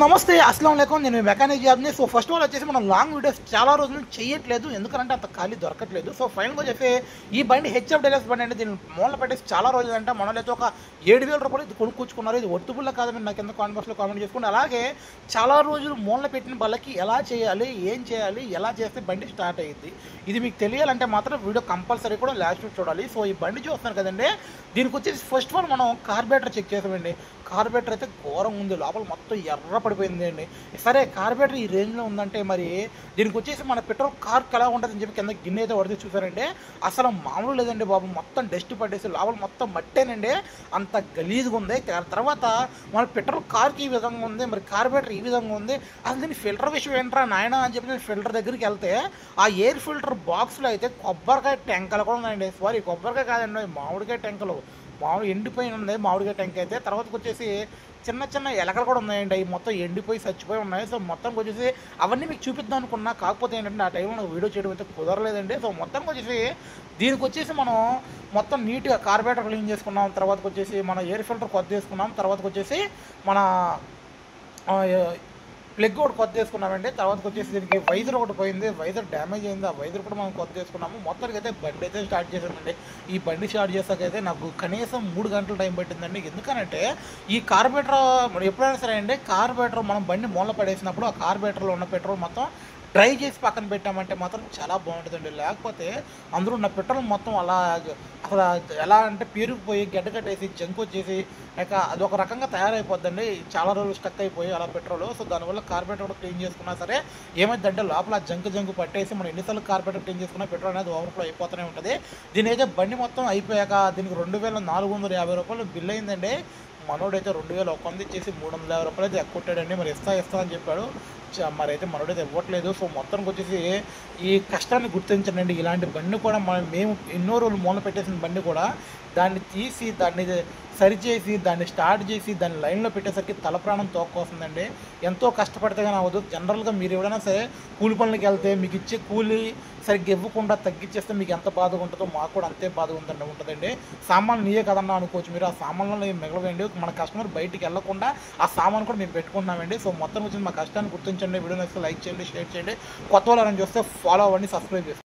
నమస్తే అస్సలం వాలేకుం నేను మెకానిక్ జాబ్ని. సో ఫస్ట్ ఆఫ్ ఆల్ వచ్చేసి మనం లాంగ్ వీడియోస్ చాలా రోజులు చేయట్లేదు, ఎందుకంటే అంత ఖాళీ దొరకట్లేదు. సో ఫైనల్గా చెప్పి ఈ బండి హెచ్ఎఫ్ డీలక్స్ బండి అంటే దీన్ని మూల పెట్టేసి చాలా రోజులు అంటే మనలో ఒక 7,000 రూపాయలు ఇది కొనుక్కొచ్చుకున్నారు. ఇది ఒట్టుబుల్ల కాదని నాకు కింద కామెంట్ బాక్స్లో కామెంట్ చేసుకోండి. అలాగే చాలా రోజులు మూల పెట్టిన బళ్ళకి ఎలా చేయాలి, ఏం చేయాలి, ఎలా చేస్తే బండి స్టార్ట్ అయ్యింది, ఇది మీకు తెలియాలంటే మాత్రం వీడియో కంపల్సరీ కూడా లాస్ట్ చూడాలి. సో ఈ బండి చూస్తున్నారు కదండి, దీనికి వచ్చేసి ఫస్ట్ ఆఫ్ ఆల్ మనం కార్బేటర్ చెక్ చేసామండి. కార్బేటర్ అయితే ఘోరం ఉంది, లోపల మొత్తం ఎర్ర పడిపోయింది అండి. సరే కార్బేటర్ ఈ రేంజ్లో ఉందంటే మరి దీనికి వచ్చేసి మన పెట్రోల్ కార్కి ఎలా ఉంటుందని చెప్పి కింద గిన్నె అయితే పడితే చూసారంటే అసలు మామూలు లేదండి బాబు. మొత్తం డస్ట్ పట్టేసి లోపల మొత్తం మట్టేనండి, అంత గలీజ్గా ఉంది. తర్వాత మన పెట్రోల్ కార్కి ఈ విధంగా ఉంది, మరి కార్బేటర్ ఈ విధంగా ఉంది. అసలు దీని ఫిల్టర్ విషయం ఏంట్రా నాయన అని చెప్పి నేను ఫిల్టర్ దగ్గరికి వెళ్తే ఆ ఎయిర్ ఫిల్టర్ బాక్స్లో అయితే కొబ్బరికాయ టెంకలు కూడా ఉన్నాయండి. సారీ కొబ్బరికాయ కాదండి, మామిడికాయ టెంకలు. మామిడి ఎండిపోయి ఉంది మామిడికాయ టెంక అయితే. తర్వాతకి వచ్చేసి చిన్న చిన్న ఎలకలు కూడా ఉన్నాయండి, అవి మొత్తం ఎండిపోయి చచ్చిపోయి ఉన్నాయి. సో మొత్తంకి వచ్చేసి అవన్నీ మీకు చూపిద్దాం అనుకున్నా, కాకపోతే ఏంటంటే ఆ టైంలో నాకు వీడియో చేయడం అయితే కుదరలేదండి. సో మొత్తంకి వచ్చేసి దీనికి వచ్చేసి మనం మొత్తం నీట్గా కార్బేటర్ క్లీన్ చేసుకున్నాం. తర్వాతకి వచ్చేసి మన ఎయిర్ ఫిల్టర్ కొత్త చేసుకున్నాం. తర్వాతకి వచ్చేసి మన ప్లగ్ ఒకటి కొత్త చేసుకున్నామండి. తర్వాతకి వచ్చేసి దీనికి వైజర్ ఒకటి పోయింది, వైజర్ డ్యామేజ్ అయింది, ఆ వైజర్ కూడా మనం కొత్త చేసుకున్నాము. మొత్తానికి అయితే బండి అయితే స్టార్ట్ చేసామండి. ఈ బండి స్టార్ట్ చేసాకైతే నాకు కనీసం 3 గంటల టైం పట్టిందండి. ఎందుకనంటే ఈ కార్బేటర్ ఎప్పుడైనా సరే అండి, కార్బేటర్ మనం బండి మూల పడేసినప్పుడు ఆ కార్బేటర్లో ఉన్న పెట్రోల్ మొత్తం డ్రై చేసి పక్కన పెట్టామంటే మాత్రం చాలా బాగుంటుందండి. లేకపోతే అందులో ఉన్న పెట్రోల్ మొత్తం అలా అసలు ఎలా అంటే పేరుకుపోయి గడ్డ కట్టేసి జంక్ వచ్చేసి ఇక అదొక రకంగా తయారైపోద్దండి. చాలా రోజులు స్టక్ అయిపోయి అలా పెట్రోల్. సో దానివల్ల కార్బేటర్ కూడా క్లీన్ చేసుకున్నా సరే ఏమైందంటే లోపల జంక్ పట్టేసి మనం ఎన్నిసార్లు కార్బేటర్ క్లీన్ చేసుకున్నా పెట్రోల్ అనేది ఓవర్ఫ్లో అయిపోతూనే ఉంటుంది. దీని అయితే బండి మొత్తం అయిపోయాక దీనికి 2,450 రూపాయలు బిల్ అయిందండి. మనోడైతే 2,100 ఇచ్చేసి 350 రూపాయలు అయితే ఎక్కుట్టాడండి. మరి ఇస్తా అని చెప్పాడు, మరి అయితే మనోడైతే ఇవ్వట్లేదు. సో మొత్తానికి వచ్చేసి ఈ కష్టాన్ని గుర్తించండి. ఇలాంటి బండి కూడా మేము ఎన్నో రోజులు మూల పెట్టేసిన బండి కూడా దాన్ని తీసి దాన్ని సరిచేసి దాన్ని స్టార్ట్ చేసి దాన్ని లైన్లో పెట్టేసరికి తల ప్రాణం తోక్కొస్తుందండి. ఎంతో కష్టపడితే కానీ అవ్వదు. జనరల్గా మీరు ఎవరైనా సరే కూలి పనులకి వెళ్తే మీకు ఇచ్చే కూలి సరిగ్గా ఇవ్వకుండా తగ్గించేస్తే మీకు ఎంత బాధగా ఉంటుందో మాకు కూడా అంతే బాధగా ఉంటుందండి. సామాన్లు నీయే కదన్నా అనుకోవచ్చు మీరు, ఆ సామాన్లలో మిగలవండి. మన కస్టమర్ బయటికి వెళ్లకుండా ఆ సామాన్ కూడా మేము పెట్టుకుంటున్నామండి. సో మొత్తం వచ్చి మా కష్టాన్ని గుర్తించండి. వీడియో నచ్చితే లైక్ చేయండి, షేర్ చేయండి. కొత్త వాళ్ళని చూస్తే ఫాలో అవ్వండి, సబ్స్క్రైబ్ చేసుకోండి.